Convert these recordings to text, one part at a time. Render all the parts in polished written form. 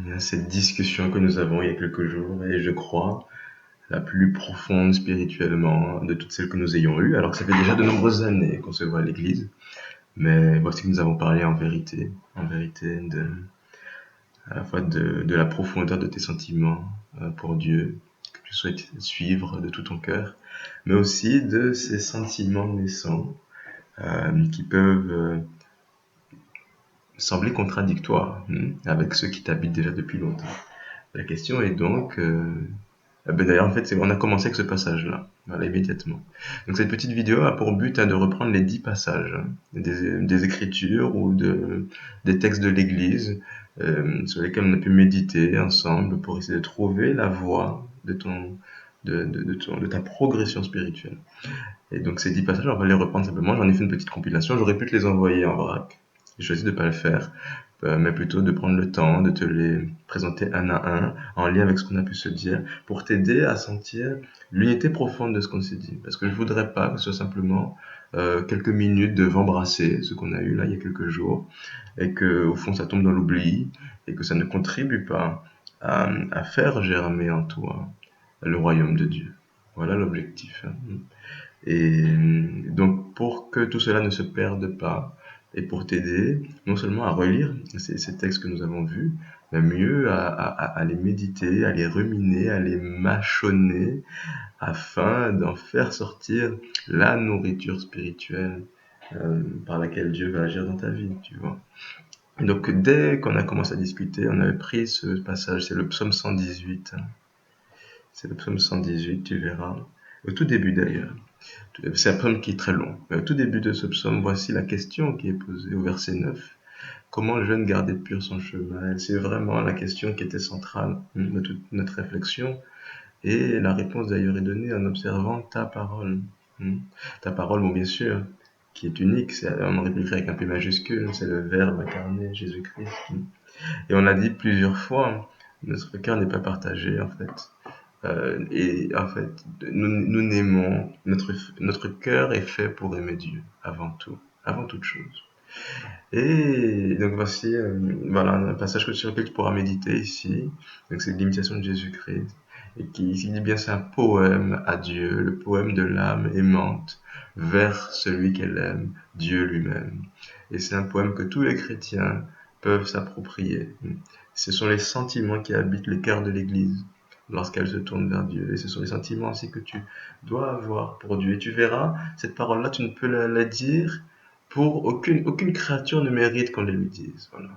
bien, cette discussion que nous avons il y a quelques jours est, je crois, la plus profonde spirituellement de toutes celles que nous ayons eues, alors que ça fait déjà de nombreuses années qu'on se voit à l'église. Mais voici que nous avons parlé en vérité à la fois de la profondeur de tes sentiments pour Dieu, que tu souhaites suivre de tout ton cœur, mais aussi de ces sentiments naissants qui peuvent sembler contradictoires avec ceux qui t'habitent déjà depuis longtemps. La question est donc, d'ailleurs en fait on a commencé avec ce passage-là, voilà, immédiatement. Donc cette petite vidéo a pour but de reprendre les 10 passages des Écritures ou des textes de l'Église sur lesquels on a pu méditer ensemble pour essayer de trouver la voie de ta progression spirituelle. Et donc ces 10 passages, on va les reprendre simplement. J'en ai fait une petite compilation, j'aurais pu te les envoyer en vrac. J'ai choisi de ne pas le faire, mais plutôt de prendre le temps de te les présenter un à un, en lien avec ce qu'on a pu se dire, pour t'aider à sentir l'unité profonde de ce qu'on s'est dit. Parce que je voudrais pas que ce soit simplement quelques minutes de vent brassé, ce qu'on a eu là il y a quelques jours, et que au fond ça tombe dans l'oubli, et que ça ne contribue pas à faire germer en toi le royaume de Dieu. Voilà l'objectif. Et donc, pour que tout cela ne se perde pas, et pour t'aider, non seulement à relire ces textes que nous avons vus, mais mieux à les méditer, à les ruminer, à les mâchonner, afin d'en faire sortir la nourriture spirituelle par laquelle Dieu va agir dans ta vie, tu vois. Donc, dès qu'on a commencé à discuter, on avait pris ce passage, c'est le psaume 118. C'est le psaume 118, tu verras. Au tout début d'ailleurs. C'est un psaume qui est très long. Mais au tout début de ce psaume, voici la question qui est posée au verset 9. Comment le jeune garder pur son chemin? C'est vraiment la question qui était centrale de toute notre réflexion. Et la réponse d'ailleurs est donnée en observant ta parole. Ta parole, bon bien sûr, qui est unique, on aurait pu écrire avec un P majuscule, c'est le Verbe incarné, Jésus-Christ. Et on l'a dit plusieurs fois, notre cœur n'est pas partagé en fait. Et en fait, nous n'aimons, notre cœur est fait pour aimer Dieu, avant toute chose. Et donc voici voilà, un passage sur lequel tu pourras méditer ici. Donc c'est l'imitation de Jésus-Christ. Et qui ici dit bien c'est un poème à Dieu, le poème de l'âme aimante vers celui qu'elle aime, Dieu lui-même. Et c'est un poème que tous les chrétiens peuvent s'approprier. Ce sont les sentiments qui habitent le cœur de l'Église lorsqu'elle se tourne vers Dieu. Et ce sont les sentiments aussi que tu dois avoir pour Dieu. Et tu verras, cette parole-là, tu ne peux la dire pour aucune créature ne mérite qu'on les lui dise. Voilà.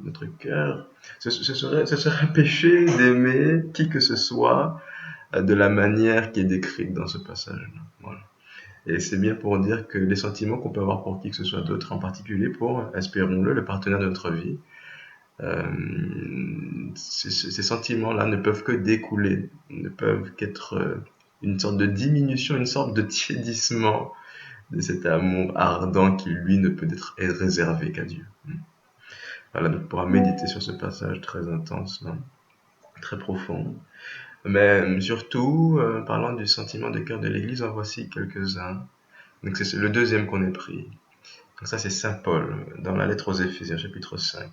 Notre cœur, ce serait un péché d'aimer qui que ce soit de la manière qui est décrite dans ce passage-là. Voilà. Et c'est bien pour dire que les sentiments qu'on peut avoir pour qui que ce soit d'autre, en particulier pour, espérons-le, le partenaire de notre vie, ces sentiments-là ne peuvent que découler, ne peuvent qu'être une sorte de diminution, une sorte de tiédissement de cet amour ardent qui, lui, ne peut être réservé qu'à Dieu. Voilà, donc on pourra méditer sur ce passage très intense, là, très profond. Mais surtout, parlant du sentiment de cœur de l'Église, en voici quelques-uns. Donc c'est le deuxième qu'on ait pris. Donc ça c'est Saint Paul, dans la lettre aux Éphésiens, chapitre 5.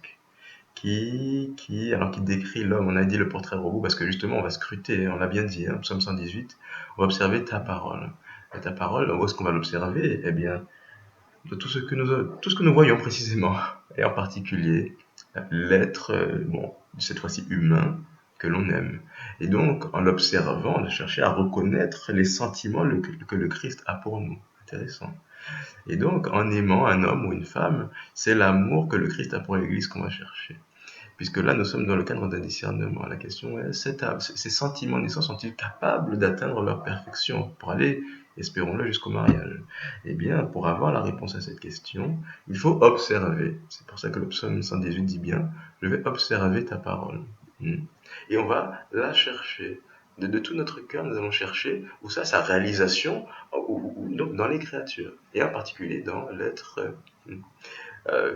Alors qui décrit l'homme, on a dit le portrait robot parce que justement on va scruter, on l'a bien dit, psaume 118, on va observer ta parole. Et ta parole, où est-ce qu'on va l'observer? Eh bien, de tout ce que nous voyons précisément, et en particulier l'être, cette fois-ci humain, que l'on aime. Et donc, en l'observant, de chercher à reconnaître les sentiments que le Christ a pour nous. Intéressant. Et donc, en aimant un homme ou une femme, c'est l'amour que le Christ a pour l'Église qu'on va chercher. Puisque là, nous sommes dans le cadre d'un discernement. La question est, ces sentiments naissants sont-ils capables d'atteindre leur perfection pour aller, espérons-le, jusqu'au mariage? Eh bien, pour avoir la réponse à cette question, il faut observer. C'est pour ça que le psaume 118 dit bien, je vais observer ta parole. Et on va la chercher. De tout notre cœur, nous allons chercher où ça, sa réalisation donc dans les créatures, et en particulier dans l'être,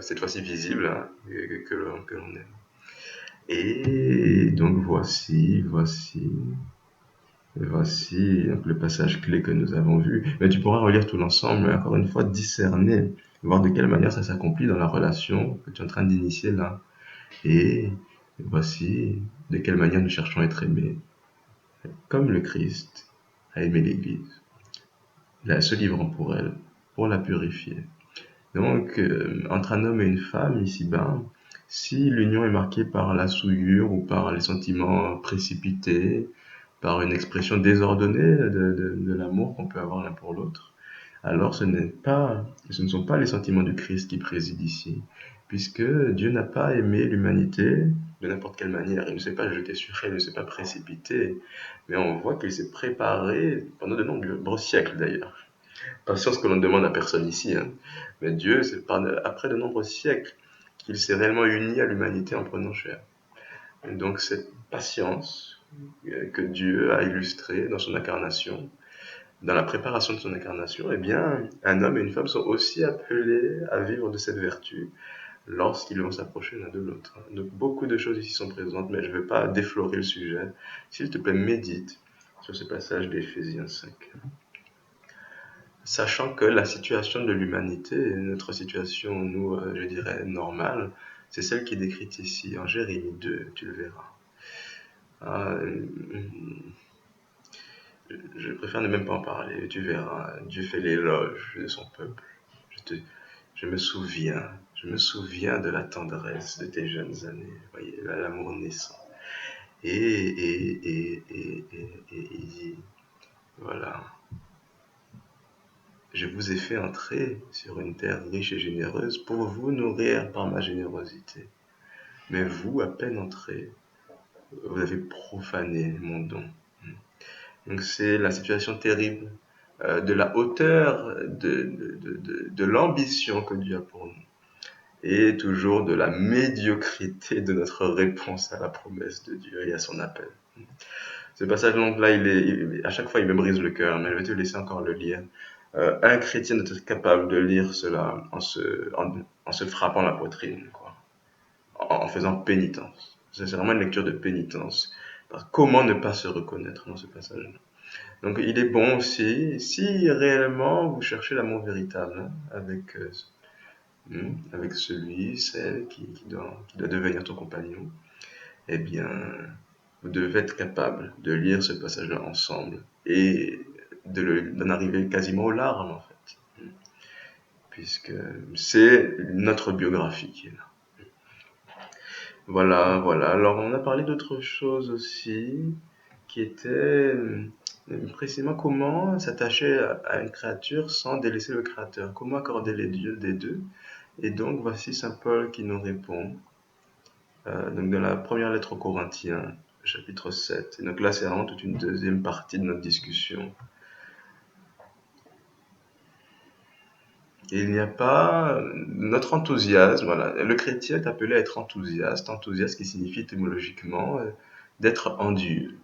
cette fois-ci visible, que l'on aime. Et donc voici donc le passage clé que nous avons vu. Mais tu pourras relire tout l'ensemble, et encore une fois discerner, voir de quelle manière ça s'accomplit dans la relation que tu es en train d'initier là. Et Et voici de quelle manière nous cherchons à être aimés, comme le Christ a aimé l'Église, se livrant pour elle, pour la purifier. Donc, entre un homme et une femme, ici-bas, si l'union est marquée par la souillure ou par les sentiments précipités, par une expression désordonnée de l'amour qu'on peut avoir l'un pour l'autre, alors ce ne sont pas les sentiments du Christ qui président ici, puisque Dieu n'a pas aimé l'humanité de n'importe quelle manière. Il ne s'est pas jeté sur elle, il ne s'est pas précipité, mais on voit qu'il s'est préparé pendant de nombreux siècles d'ailleurs. Patience que l'on ne demande à personne ici, hein. Mais Dieu, après de nombreux siècles qu'il s'est réellement uni à l'humanité en prenant chair. Et donc cette patience que Dieu a illustrée dans son incarnation, dans la préparation de son incarnation, eh bien, un homme et une femme sont aussi appelés à vivre de cette vertu lorsqu'ils vont s'approcher l'un de l'autre. Donc beaucoup de choses ici sont présentes, mais je ne veux pas déflorer le sujet. S'il te plaît, médite sur ce passage d'Éphésiens 5. Sachant que la situation de l'humanité, notre situation, nous, je dirais, normale, c'est celle qui est décrite ici, en Jérémie 2, tu le verras. Ah, je préfère ne même pas en parler, tu verras. Dieu fait l'éloge de son peuple. Je, te, je me souviens de la tendresse de tes jeunes années, voyez, l'amour naissant. Et il dit, voilà, je vous ai fait entrer sur une terre riche et généreuse pour vous nourrir par ma générosité. Mais vous, à peine entrés, vous avez profané mon don. Donc c'est la situation terrible de la hauteur de l'ambition que Dieu a pour nous. Et toujours de la médiocrité de notre réponse à la promesse de Dieu et à son appel. Ce passage là, à chaque fois, il me brise le cœur, mais je vais te laisser encore le lire. Un chrétien doit être capable de lire cela en se frappant la poitrine, quoi, en faisant pénitence. C'est vraiment une lecture de pénitence. Comment ne pas se reconnaître dans ce passage-là? Donc il est bon aussi, si réellement vous cherchez l'amour véritable, hein, avec celle qui doit devenir ton compagnon, eh bien, vous devez être capable de lire ce passage-là ensemble et d'en arriver quasiment aux larmes, en fait, puisque c'est notre biographie qui est là. Voilà, voilà. Alors, on a parlé d'autre chose aussi, qui était précisément comment s'attacher à une créature sans délaisser le créateur, comment accorder les dieux des deux. Et donc, voici saint Paul qui nous répond. Donc dans la première lettre aux Corinthiens, chapitre 7. Et donc là, c'est vraiment toute une deuxième partie de notre discussion. Et il n'y a pas notre enthousiasme, voilà. Le chrétien est appelé à être enthousiaste qui signifie étymologiquement d'être en Dieu.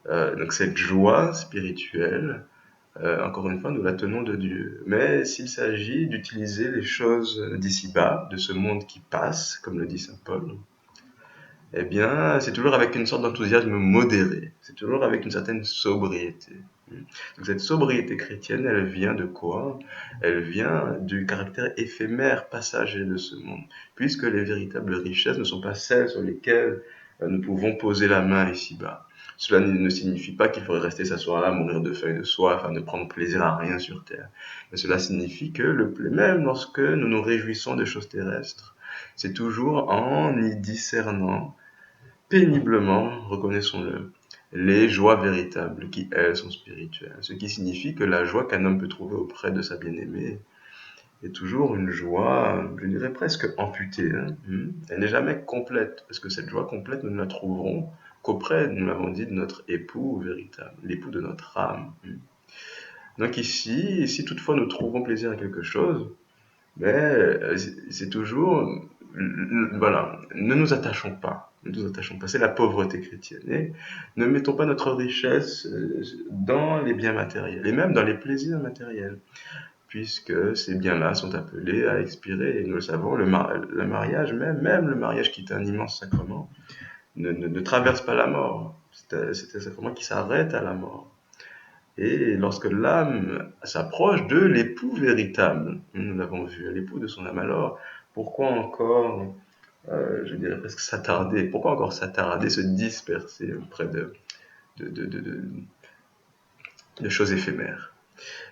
Donc cette joie spirituelle, encore une fois, nous la tenons de Dieu. Mais s'il s'agit d'utiliser les choses d'ici-bas, de ce monde qui passe, comme le dit saint Paul, eh bien, c'est toujours avec une sorte d'enthousiasme modéré. C'est toujours avec une certaine sobriété. Donc cette sobriété chrétienne, elle vient de quoi? Elle vient du caractère éphémère, passager de ce monde. Puisque les véritables richesses ne sont pas celles sur lesquelles nous pouvons poser la main ici-bas. Cela ne signifie pas qu'il faudrait rester s'asseoir là, mourir de faim et de soif, ne prendre plaisir à rien sur terre. Mais cela signifie que même lorsque nous nous réjouissons des choses terrestres, c'est toujours en y discernant péniblement, reconnaissons-le, les joies véritables qui, elles, sont spirituelles. Ce qui signifie que la joie qu'un homme peut trouver auprès de sa bien-aimée est toujours une joie, je dirais presque amputée. Hein. Elle n'est jamais complète, parce que cette joie complète, nous ne la trouverons qu'auprès, nous l'avons dit, de notre époux véritable, l'époux de notre âme. Donc ici, si toutefois nous trouvons plaisir à quelque chose, mais c'est toujours, voilà, ne nous attachons pas. Ne nous attachons pas. C'est la pauvreté chrétienne. Et ne mettons pas notre richesse dans les biens matériels et même dans les plaisirs matériels, puisque ces biens-là sont appelés à expirer. Et nous le savons, le mariage, même le mariage qui est un immense sacrement, ne traverse pas la mort. C'est un sacrement qui s'arrête à la mort. Et lorsque l'âme s'approche de l'époux véritable, nous l'avons vu, l'époux de son âme, alors pourquoi encore je dirais presque s'attarder. Pourquoi encore s'attarder, se disperser auprès de, de, de, de- de choses éphémères.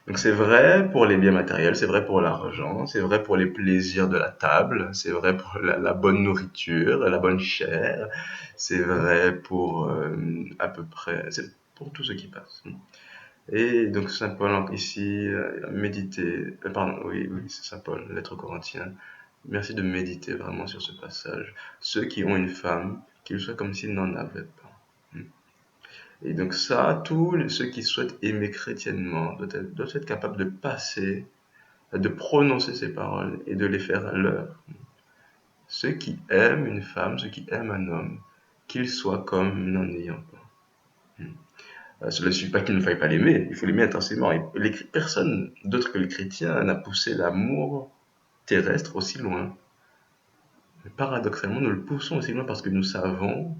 Donc c'est vrai pour les biens matériels, c'est vrai pour l'argent, c'est vrai pour les plaisirs de la table, c'est vrai pour la bonne nourriture, la bonne chair, c'est vrai pour à peu près, c'est pour tout ce qui passe. Et donc Saint Paul ici, méditer, pardon, oui, c'est Saint Paul, lettre aux Corinthiens. Merci de méditer vraiment sur ce passage. Ceux qui ont une femme, qu'ils soient comme s'ils n'en avaient pas. Et donc ça, tous ceux qui souhaitent aimer chrétiennement doivent être capables de passer, de prononcer ces paroles et de les faire leurs. Ceux qui aiment une femme, ceux qui aiment un homme, qu'ils soient comme n'en ayant pas. Cela ne suffit pas qu'il ne faille pas l'aimer, il faut l'aimer intensément. Et personne d'autre que le chrétien n'a poussé l'amour terrestre aussi loin. Mais paradoxalement, nous le poussons aussi loin parce que nous savons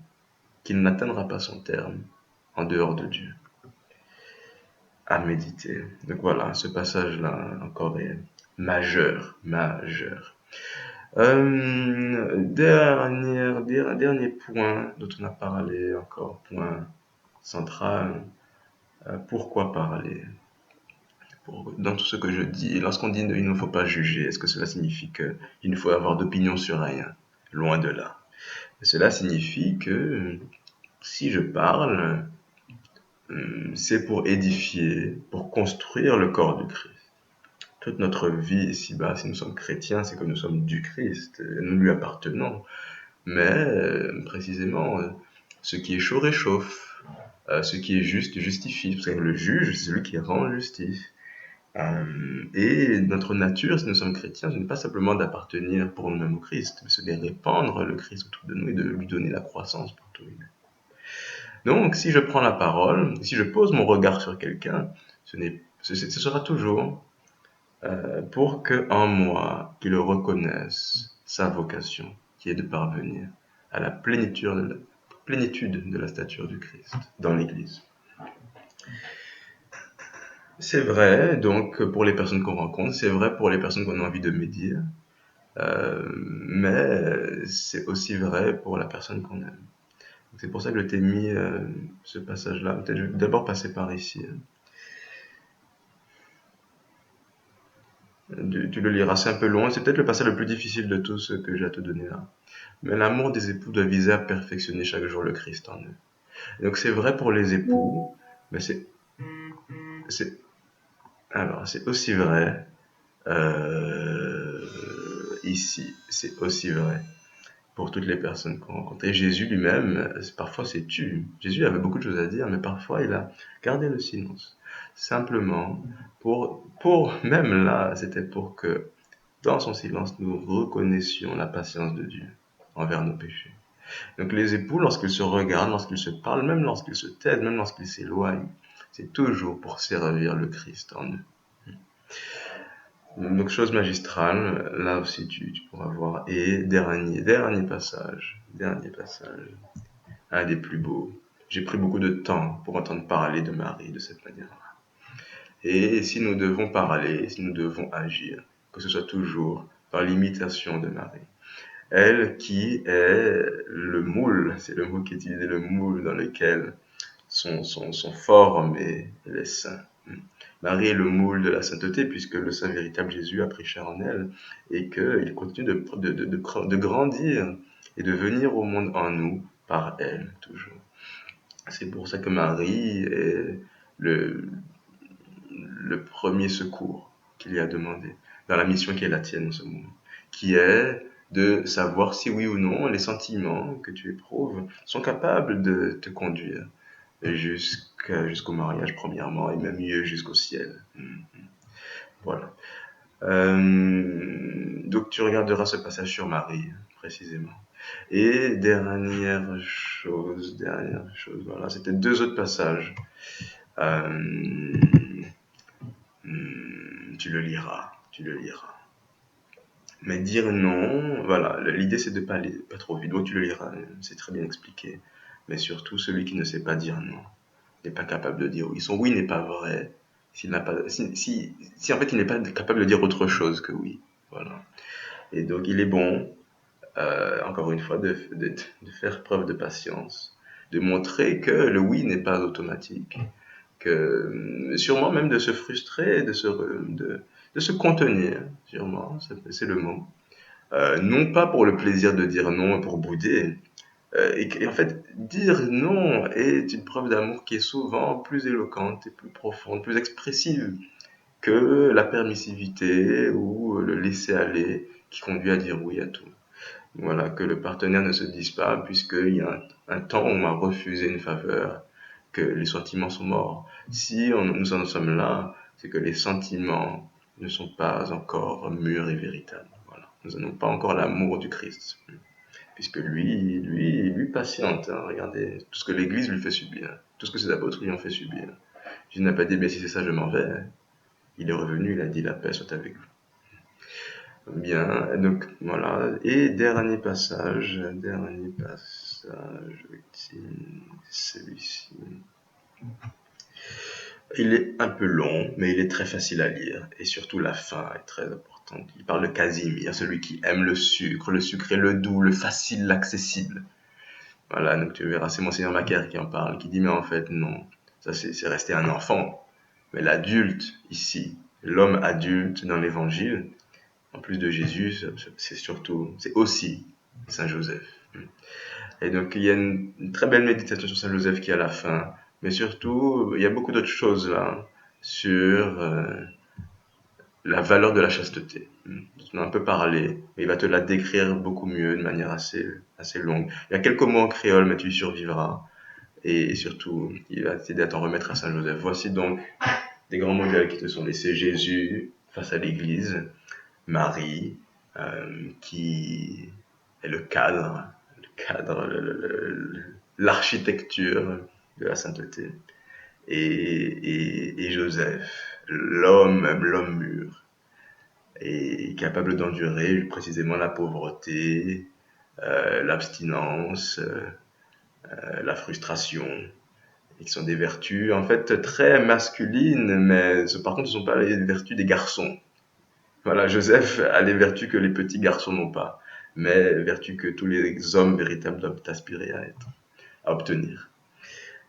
qu'il n'atteindra pas son terme en dehors de Dieu. À méditer. Donc voilà, ce passage-là encore est majeur, majeur. Dernier point dont on a parlé, encore point central, pourquoi parler? Dans tout ce que je dis, lorsqu'on dit il ne faut pas juger, est-ce que cela signifie qu'il ne faut avoir d'opinion sur rien? Loin de là. Cela signifie que si je parle, c'est pour édifier, pour construire le corps du Christ. Toute notre vie ici-bas, si nous sommes chrétiens, c'est que nous sommes du Christ, nous lui appartenons. Mais précisément, ce qui est chaud réchauffe, ce qui est juste justifie. Parce que le juge, c'est celui qui rend justice. Et notre nature, si nous sommes chrétiens, ce n'est pas simplement d'appartenir pour nous-mêmes au Christ, mais c'est de répandre le Christ autour de nous et de lui donner la croissance pour tout. Donc, si je prends la parole, si je pose mon regard sur quelqu'un, ce sera toujours pour qu'en moi, qu'il reconnaisse sa vocation, qui est de parvenir à la plénitude de la stature du Christ dans l'Église. C'est vrai, donc, pour les personnes qu'on rencontre, c'est vrai pour les personnes qu'on a envie de médire, mais c'est aussi vrai pour la personne qu'on aime. C'est pour ça que je t'ai mis ce passage-là. Peut-être je vais d'abord passer par ici. Tu le liras, c'est un peu long, c'est peut-être le passage le plus difficile de tous ce que j'ai à te donner là. Mais l'amour des époux doit viser à perfectionner chaque jour le Christ en eux. Et donc c'est vrai pour les époux, mais c'est, c'est aussi vrai euh, ici, c'est aussi vrai pour toutes les personnes qu'on rencontre. Et Jésus lui-même, parfois s'est tu. Jésus avait beaucoup de choses à dire, mais parfois il a gardé le silence. Simplement, même là, c'était pour que dans son silence, nous reconnaissions la patience de Dieu envers nos péchés. Donc les époux, lorsqu'ils se regardent, lorsqu'ils se parlent, même lorsqu'ils se taisent, même lorsqu'ils s'éloignent, c'est toujours pour servir le Christ en eux. Donc chose magistrale, là aussi tu pourras voir. Et dernier passage, un des plus beaux. J'ai pris beaucoup de temps pour entendre parler de Marie de cette manière-là. Et si nous devons parler, si nous devons agir, que ce soit toujours par l'imitation de Marie. Elle qui est le moule, c'est le mot qui est utilisé, le moule dans lequel sont formés les saints. Marie est le moule de la sainteté puisque le Saint véritable Jésus a pris chair en elle et qu'il continue de grandir et de venir au monde en nous par elle, toujours. C'est pour ça que Marie est le, le premier secours qu'il y a demandé dans la mission qui est la tienne en ce moment, qui est de savoir si oui ou non les sentiments que tu éprouves sont capables de te conduire jusqu'au mariage premièrement et même mieux jusqu'au ciel. Voilà. Donc tu regarderas ce passage sur Marie précisément. Et dernière chose, voilà, c'était deux autres passages. Euh, tu le liras. Mais dire non, voilà, l'idée c'est de pas aller pas trop vite. Donc tu le liras, c'est très bien expliqué. Mais surtout, celui qui ne sait pas dire non n'est pas capable de dire oui. Son oui n'est pas vrai s'il n'a pas, si en fait il n'est pas capable de dire autre chose que oui. Voilà. Et donc il est bon encore une fois, de faire preuve de patience, de montrer que le oui n'est pas automatique, que sûrement même de se frustrer, de se contenir, sûrement, c'est le mot. Non pas pour le plaisir de dire non et pour bouder. Et en fait, dire non est une preuve d'amour qui est souvent plus éloquente et plus profonde, plus expressive que la permissivité ou le laisser-aller qui conduit à dire oui à tout. Voilà, que le partenaire ne se dise pas, puisqu'il y a un temps où on m'a refusé une faveur, que les sentiments sont morts. Si nous en sommes là, c'est que les sentiments ne sont pas encore mûrs et véritables. Voilà. Nous n'avons pas encore l'amour du Christ, puisque lui patiente. Hein. Regardez tout ce que l'Église lui fait subir, tout ce que ses apôtres lui ont fait subir. Il n'a pas dit, mais si c'est ça, je m'en vais. Il est revenu, il a dit, la paix soit avec vous. Bien, donc voilà. Et dernier passage, celui-ci. Il est un peu long, mais il est très facile à lire. Et surtout, la fin est très importante. Il parle de Casimir, celui qui aime le sucre et le doux, le facile, l'accessible. Voilà, donc tu verras, c'est Monseigneur Macaire qui en parle, qui dit, mais en fait, non, ça c'est resté un enfant. Mais l'adulte, ici, l'homme adulte dans l'évangile, en plus de Jésus, c'est aussi Saint Joseph. Et donc, il y a une très belle méditation sur Saint Joseph qui est à la fin. Mais surtout, il y a beaucoup d'autres choses là sur la valeur de la chasteté. On en a un peu parlé, mais il va te la décrire beaucoup mieux, de manière assez longue. Il y a quelques mots en créole, mais tu y survivras. Et surtout, il va t'aider à t'en remettre à Saint Joseph. Voici donc des grands modèles qui te sont laissés. Jésus face à l'Église, Marie, qui est l'architecture de la sainteté, et Joseph, l'homme mûr, et capable d'endurer précisément la pauvreté, l'abstinence, la frustration, et qui sont des vertus en fait très masculines, mais par contre ce ne sont pas les vertus des garçons. Voilà, Joseph a les vertus que les petits garçons n'ont pas, mais vertus que tous les hommes véritables doivent aspirer à obtenir.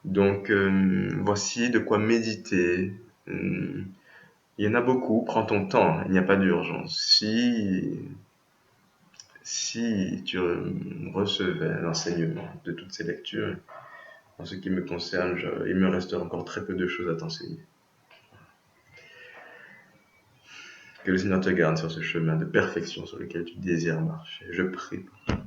Donc, voici de quoi méditer. Il y en a beaucoup, prends ton temps, il n'y a pas d'urgence. Si tu recevais l'enseignement de toutes ces lectures, en ce qui me concerne, il me reste encore très peu de choses à t'enseigner. Que le Seigneur te garde sur ce chemin de perfection sur lequel tu désires marcher. Je prie pour toi.